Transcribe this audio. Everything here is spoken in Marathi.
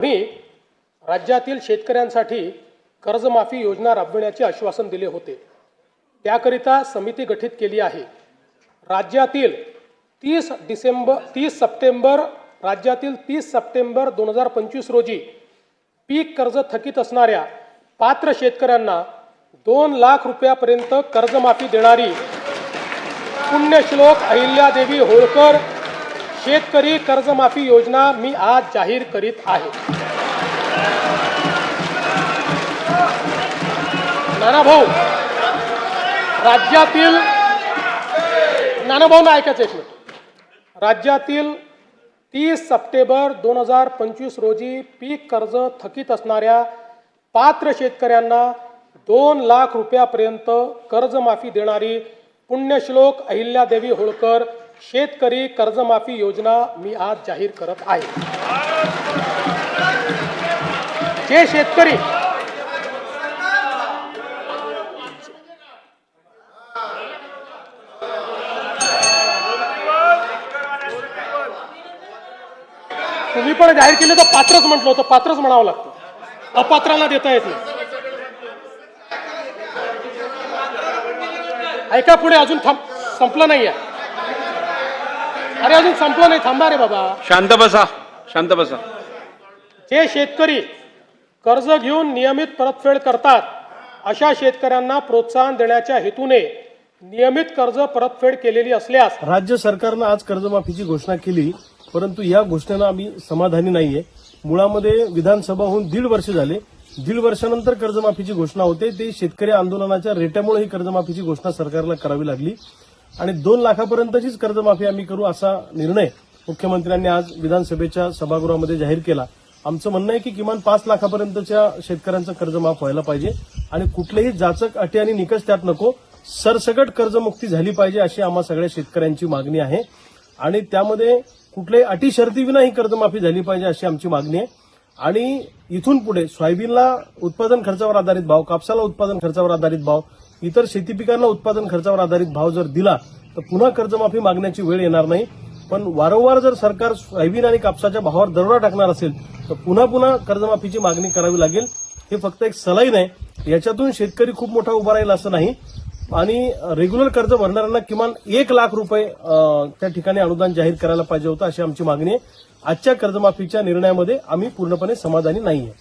मी राज्यातील शेतकऱ्यांसाठी कर्जमाफी योजना राबविण्याचे आश्वासन दिले होते। त्याकरिता समिती गठीत केली आहे। राज्यातील 30 सप्टेंबर 2025 रोजी पीक कर्ज थकीत असणाऱ्या पात्र शेतकऱ्यांना 2 लाख रुपयापर्यंत कर्जमाफी देणारी पुण्यश्लोक अहिल्यादेवी होळकर शेतकरी कर्जमाफी योजना मी आज जाहीर करीत आहे। नानाभाऊ, राज्यातील नानाभाऊंना ऐकायचं एक मिनिट। राज्यातील 30 सप्टेंबर 2025 रोजी पीक कर्ज थकीत असणाऱ्या पात्र शेतकऱ्यांना 2 लाख रुपयापर्यंत कर्जमाफी देणारी पुण्यश्लोक अहिल्यादेवी होळकर शेतकरी कर्जमाफी योजना मी आज जाहीर करत आहे। जे शेतकरी तुम्ही पण जाहीर केले तर पात्रच म्हटलं होतं, पात्रच म्हणावं लागतं, अपात्रांना देता येत नाही। ऐका पुढे, अजून संपलं नाही आहे। अरे अजून संपलं नाही, थांबा रे बाबा, शांत बसा, शांत बसा। जे शेतकरी कर्ज घेऊन नियमित परतफेड करतात अशा शेतकऱ्यांना प्रोत्साहन देण्याच्या हेतूने नियमित कर्ज परतफेड केलेली असल्यास राज्य सरकारनं आज कर्जमाफीची घोषणा केली, परंतु या घोषणेला आम्ही समाधानी नाहीये। मुळामध्ये विधानसभा होऊन 1.5 वर्ष झाले, 1.5 वर्षानंतर कर्जमाफीची घोषणा होते। ते शेतकरी आंदोलनाच्या रेट्यामुळे ही कर्जमाफीची घोषणा सरकारला करावी लागली आणि 2 लाखापर्यंतचीच कर्जमाफी आम्ही करू असा निर्णय मुख्यमंत्र्यांनी आज विधानसभेच्या सभागृहामध्ये जाहीर केला। आमचं म्हणणं आहे की किमान 5 लाखापर्यंतच्या शेतकऱ्यांचं कर्ज माफ व्हायला पाहिजे आणि कुठलेही जाचक अटी आणि निकष त्यात नको, सरसकट कर्जमुक्ती झाली पाहिजे अशी आम्हा सगळ्या शेतकऱ्यांची मागणी आहे आणि त्यामध्ये कुठल्याही अटी शर्तीविना ही कर्जमाफी झाली पाहिजे अशी आमची मागणी आहे। आणि इथून पुढे सोयाबीनला उत्पादन खर्चावर आधारित भाव, कापसाला उत्पादन खर्चावर आधारित भाव, इतर शेती पिकांना उत्पादन खर्चावर आधारित भाव जर दिला तर पुन्हा कर्जमाफी मागण्याची वेळ येणार नाही। पण वारंवार जर सरकार सोयाबीन आणि कापसाच्या भावावर दरोडा टाकणार असेल तर पुन्हा कर्जमाफीची मागणी करावी लागेल। हे फक्त एक सलाईन आहे, याच्यातून शेतकरी खूप मोठा उभा राहील असं नाही आणि रेग्युलर कर्ज भरणाऱ्यांना किमान 1 लाख रुपये त्या ठिकाणी अनुदान जाहीर करायला पाहिजे होतं अशी आमची मागणी आहे। आजच्या कर्जमाफीच्या निर्णयामध्ये आम्ही पूर्णपणे समाधानी नाहीये।